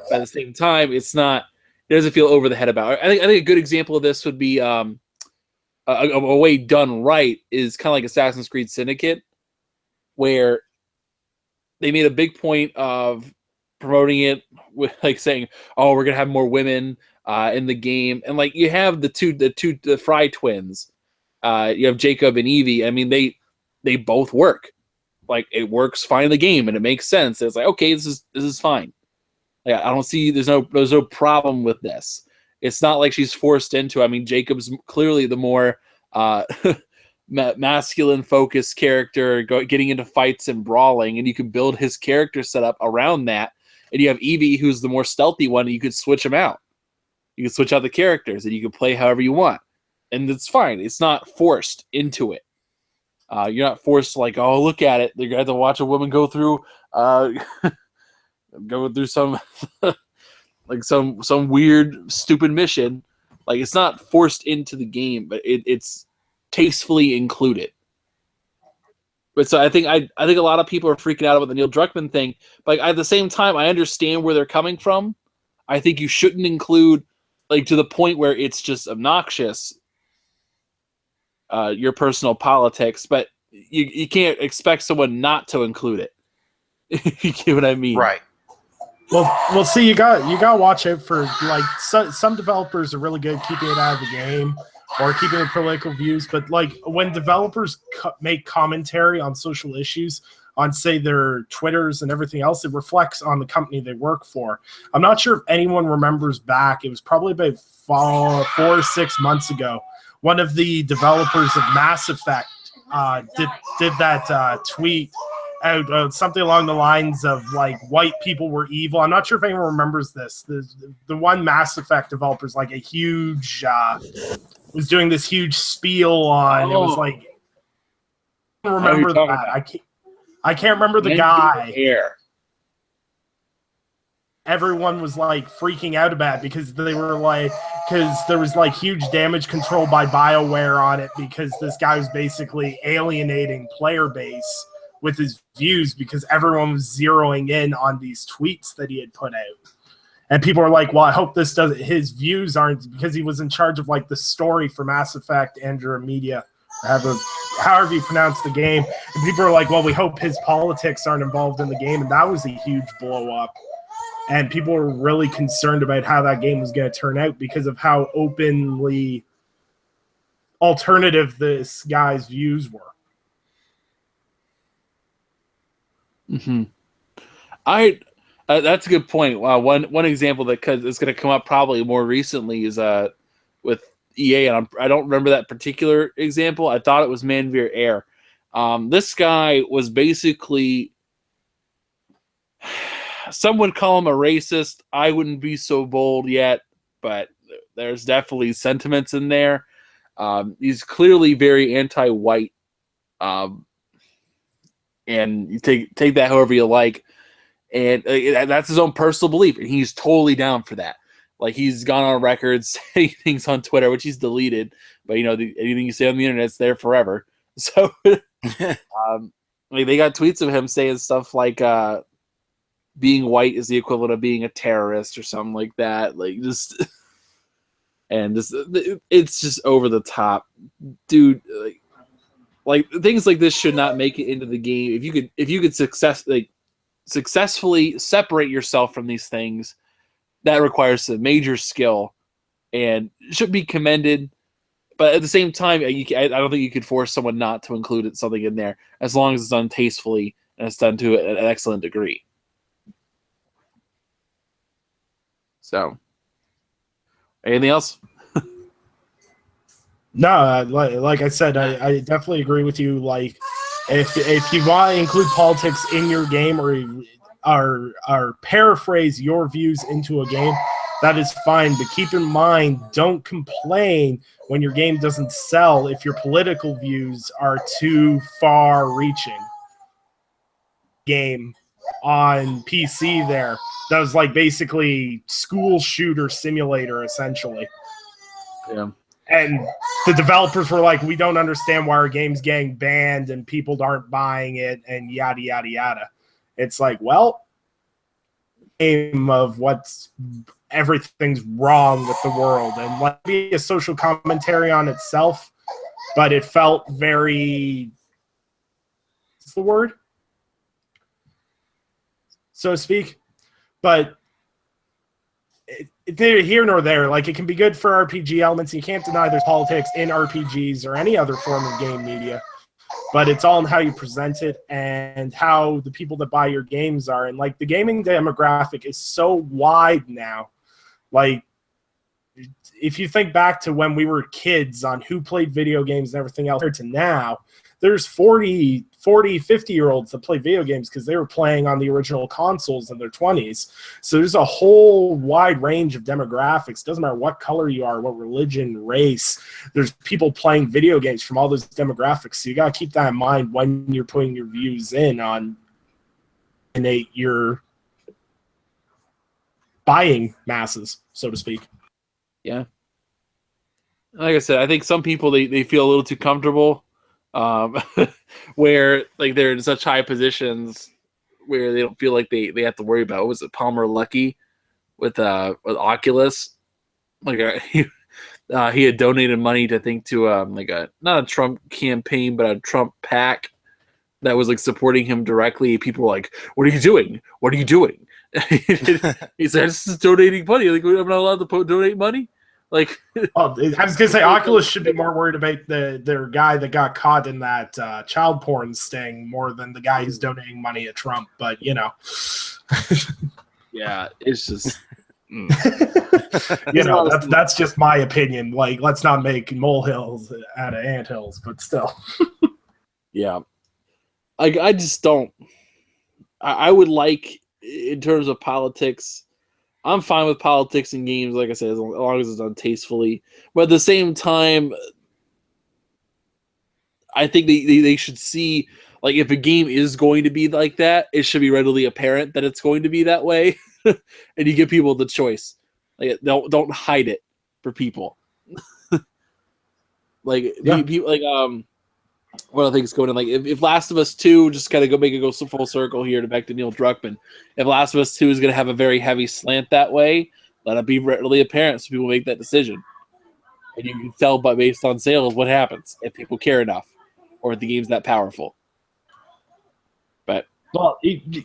But at the same time, it's not. It doesn't feel over the head about it. I think a good example of this would be a way done right is kind of like Assassin's Creed Syndicate, where they made a big point of promoting it with like saying, "Oh, we're gonna have more women in the game," and like you have the Fry twins. You have Jacob and Evie. I mean, they both work. Like it works fine in the game, and it makes sense. It's like okay, this is fine. Like I don't see there's no problem with this. It's not like she's forced into. I mean, Jacob's clearly the more masculine focused character, getting into fights and brawling, and you can build his character setup around that. And you have Evie, who's the more stealthy one, and you could switch them out. You can switch out the characters, and you can play however you want. And it's fine. It's not forced into it. You're not forced to like, oh, look at it. You're gonna have to watch a woman go through, some, like some weird, stupid mission. Like it's not forced into the game, but it's tastefully included. But so I think a lot of people are freaking out about the Neil Druckmann thing. But at the same time, I understand where they're coming from. I think you shouldn't include like to the point where it's just obnoxious. Your personal politics, but you can't expect someone not to include it. You get what I mean? Right. Well, see, you got to watch out for like some developers are really good keeping it out of the game or keeping the political views, but like when developers make commentary on social issues on say their Twitters and everything else, it reflects on the company they work for. I'm not sure if anyone remembers back. It was probably about 4 or 6 months ago. One of the developers of Mass Effect did that tweet out something along the lines of like white people were evil. I'm not sure if anyone remembers this. The one Mass Effect developer is like a huge was doing this huge spiel on. It was like I don't remember that. I can't remember the guy. Everyone was like freaking out about it because they were like, because there was like huge damage control by BioWare on it because this guy was basically alienating player base with his views because everyone was zeroing in on these tweets that he had put out. And people are like, well, I hope this doesn't, his views aren't, because he was in charge of like the story for Mass Effect Andromeda, however you pronounce the game. And people are like, well, we hope his politics aren't involved in the game. And that was a huge blow up. And people were really concerned about how that game was going to turn out because of how openly alternative this guy's views were. Mm-hmm. That's a good point. Wow, one example that is going to come up probably more recently is with EA, and I don't remember that particular example. I thought it was Manveer Air. This guy was basically, some would call him a racist. I wouldn't be so bold yet, but there's definitely sentiments in there. He's clearly very anti-white, and you take that however you like. And that's his own personal belief, and he's totally down for that. Like, he's gone on record saying things on Twitter, which he's deleted, but anything you say on the internet, it's there forever. So, they got tweets of him saying stuff like, being white is the equivalent of being a terrorist or something like that. It's just over the top, dude. Like things like this should not make it into the game. If you could successfully separate yourself from these things, that requires some major skill and should be commended. But at the same time, I don't think you could force someone not to include something in there as long as it's done tastefully and it's done to an excellent degree. So, anything else? No, like I said, I definitely agree with you. Like, if you want to include politics in your game or paraphrase your views into a game, that is fine. But keep in mind, don't complain when your game doesn't sell if your political views are too far-reaching. Game on PC there. That was like basically school shooter simulator, essentially. Yeah. And the developers were like, we don't understand why our game's getting banned and people aren't buying it and yada, yada, yada. It's like, well, game of everything's wrong with the world. And let be a social commentary on itself, but it felt very, what's the word? So to speak. But neither here nor there. Like, it can be good for RPG elements. You can't deny there's politics in RPGs or any other form of game media. But it's all in how you present it and how the people that buy your games are. And, like, the gaming demographic is so wide now. Like, if you think back to when we were kids on who played video games and everything else to now, there's 40, 50-year-olds that play video games because they were playing on the original consoles in their 20s. So there's a whole wide range of demographics. Doesn't matter what color you are, what religion, race. There's people playing video games from all those demographics. So you got to keep that in mind when you're putting your views in on your buying masses, so to speak. Yeah. Like I said, I think some people, they feel a little too comfortable. Where like they're in such high positions where they don't feel like they have to worry about, what was it, Palmer Luckey with Oculus? Like he had donated money to like not a Trump campaign but a Trump PAC that was like supporting him directly. People were like, "What are you doing? What are you doing?" He said, "This is donating money. Like, I'm not allowed to donate money." Like, I was gonna say Oculus should be more worried about their guy that got caught in that child porn sting more than the guy who's donating money at Trump. But yeah, it's just. That's just my opinion. Like, let's not make molehills out of anthills, but still. Yeah, I just don't. I would like, in terms of politics, I'm fine with politics in games, like I said, as long as it's done tastefully. But at the same time, I think they should see, like, if a game is going to be like that, it should be readily apparent that it's going to be that way, and you give people the choice. Like, don't hide it for people. People what I think is going on, like, if Last of Us 2, just kind of make it go full circle here to back to Neil Druckmann, if Last of Us 2 is going to have a very heavy slant that way, let it be readily apparent so people make that decision. And you can tell based on sales what happens if people care enough or if the game's that powerful. But well,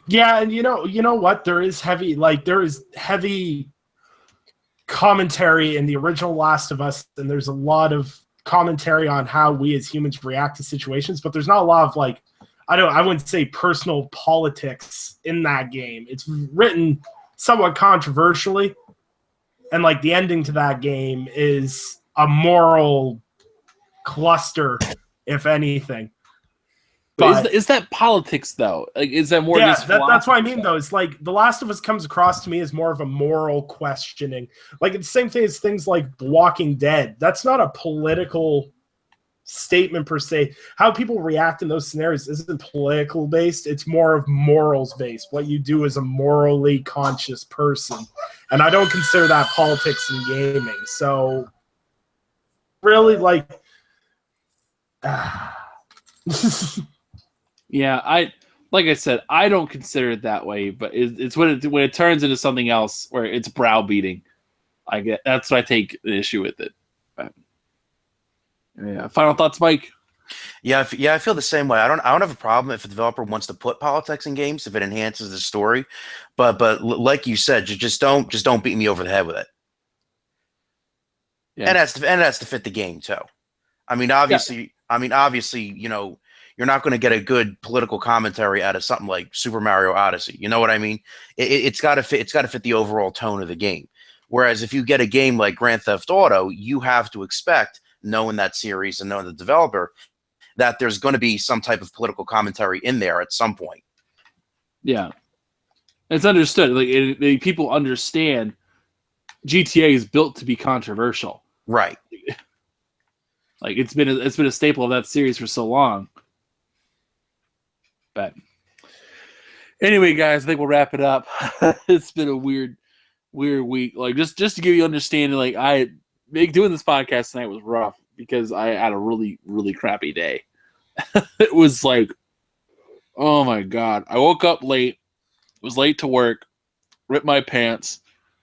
yeah, and you know what? There is heavy commentary in the original Last of Us, and there's a lot of commentary on how we as humans react to situations, but there's not a lot of, like, I wouldn't say personal politics in that game. It's written somewhat controversially, and like the ending to that game is a moral cluster, if anything. But is that politics though? Like, is that more? Yeah, that's what I mean though. It's like The Last of Us comes across to me as more of a moral questioning. Like, it's the same thing as things like The Walking Dead. That's not a political statement per se. How people react in those scenarios isn't political based. It's more of morals based. What you do as a morally conscious person, and I don't consider that politics in gaming. So, really, like. Yeah, like I said, I don't consider it that way, but it's when it turns into something else where it's browbeating. That's what I take the issue with it. But, yeah. Final thoughts, Mike? Yeah, I feel the same way. I don't have a problem if a developer wants to put politics in games if it enhances the story, but like you said, just don't beat me over the head with it. Yeah. And that's to fit the game too. I mean, obviously, you're not going to get a good political commentary out of something like Super Mario Odyssey. You know what I mean? It's got to fit. It's got to fit the overall tone of the game. Whereas if you get a game like Grand Theft Auto, you have to expect, knowing that series and knowing the developer, that there's going to be some type of political commentary in there at some point. Yeah, it's understood. Like, people understand GTA is built to be controversial, right? Like, it's been a staple of that series for so long. But anyway, guys, I think we'll wrap it up. It's been a weird week. Like, just to give you understanding, like, doing this podcast tonight was rough because I had a really, really crappy day. It was like, oh my God. I woke up late, was late to work, ripped my pants,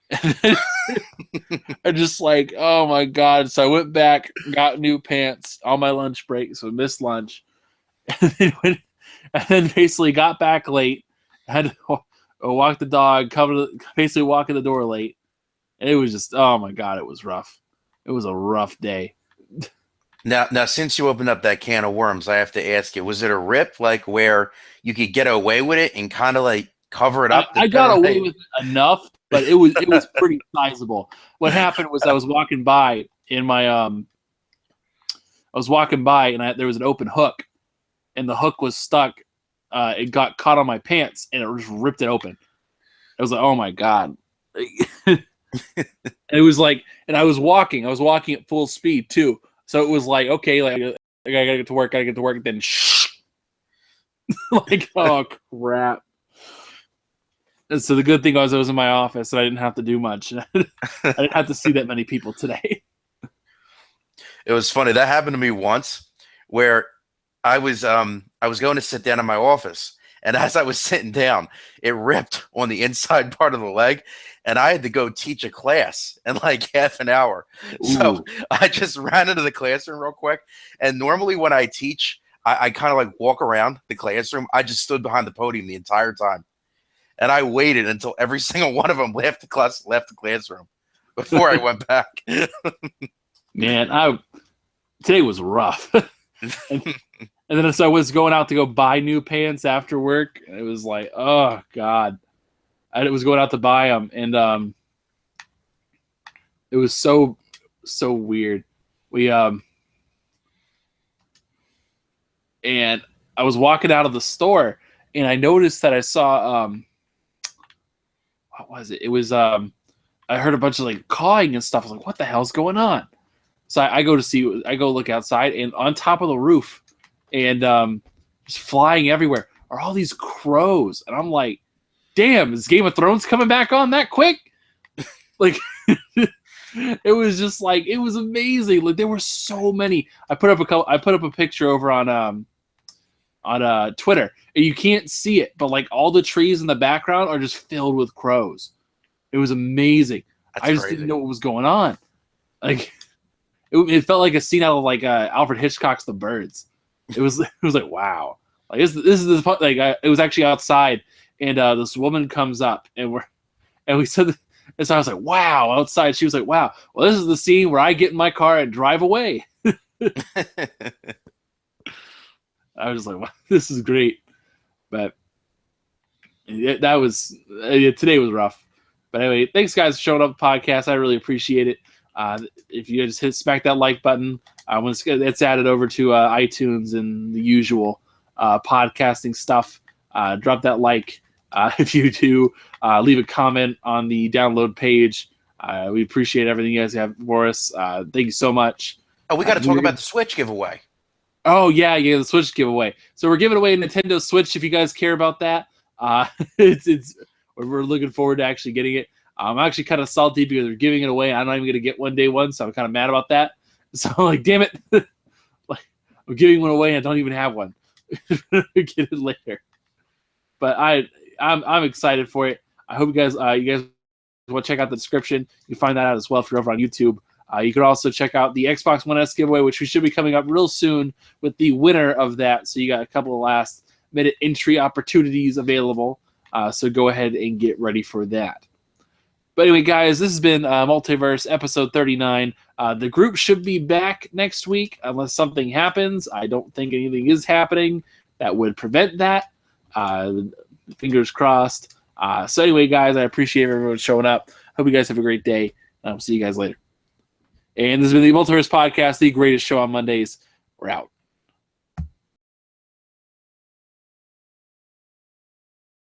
and then I just like, oh my God. So I went back, got new pants on my lunch break, so I missed lunch. And then basically got back late, had to walk the dog, basically walking the door late. And it was just, oh my God, it was rough. It was a rough day. Now, since you opened up that can of worms, I have to ask you, was it a rip, like, where you could get away with it and kind of like cover it up? I got away with it enough, but it was pretty sizable. What happened was I was walking by and there was an open hook, and the hook was stuck. It got caught on my pants, and it just ripped it open. I was like, oh my God. And it was like, and I was walking at full speed too. So it was like, okay, like, I gotta get to work, and then like, oh crap. And so the good thing was I was in my office and I didn't have to do much. I didn't have to see that many people today. It was funny. That happened to me once where I was going to sit down in my office, and as I was sitting down, it ripped on the inside part of the leg, and I had to go teach a class in like half an hour. Ooh. So I just ran into the classroom real quick. And normally when I teach, I kind of like walk around the classroom. I just stood behind the podium the entire time. and I waited until every single one of them left the classroom before I went back. Man, today was rough. and then so I was going out to go buy new pants after work. And it was like, oh God. I was going out to buy them, and it was so weird. And I was walking out of the store, and I noticed that I saw what was it? It was I heard a bunch of like cawing and stuff. I was like, what the hell's going on? So I go look outside, and on top of the roof, and just flying everywhere are all these crows, and I'm like, damn, is Game of Thrones coming back on that quick? Like, it was just like, it was amazing. Like, there were so many. I put up a picture over on Twitter, and you can't see it, but like all the trees in the background are just filled with crows. It was amazing. I just didn't know what was going on. Like, it felt like a scene out of like Alfred Hitchcock's The Birds. It was like, wow. Like this is like it was actually outside, and this woman comes up, and we said. And so I was like, wow, outside. She was like, wow, well, this is the scene where I get in my car and drive away. I was just like, wow, this is great. But that was, today was rough. But anyway, thanks guys for showing up the podcast. I really appreciate it. If you just smack that like button, when it's added over to iTunes and the usual podcasting stuff, drop that like. If you do, leave a comment on the download page. We appreciate everything you guys have for us. Thank you so much. Oh, we got to talk about the Switch giveaway. Oh, yeah, the Switch giveaway. So we're giving away a Nintendo Switch if you guys care about that. We're looking forward to actually getting it. I'm actually kind of salty because we're giving it away. I'm not even going to get one day one, so I'm kind of mad about that. So I'm like, damn it. Like, I'm giving one away and I don't even have one. Get it later. But I'm excited for it. I hope you guys want to check out the description. You can find that out as well if you're over on YouTube. You can also check out the Xbox One S giveaway, which we should be coming up real soon with the winner of that. So you got a couple of last-minute entry opportunities available. So go ahead and get ready for that. But anyway, guys, this has been Multiverse episode 39. The group should be back next week unless something happens. I don't think anything is happening that would prevent that. Fingers crossed. So anyway, guys, I appreciate everyone showing up. Hope you guys have a great day. I'll see you guys later. And this has been the Multiverse Podcast, the greatest show on Mondays. We're out.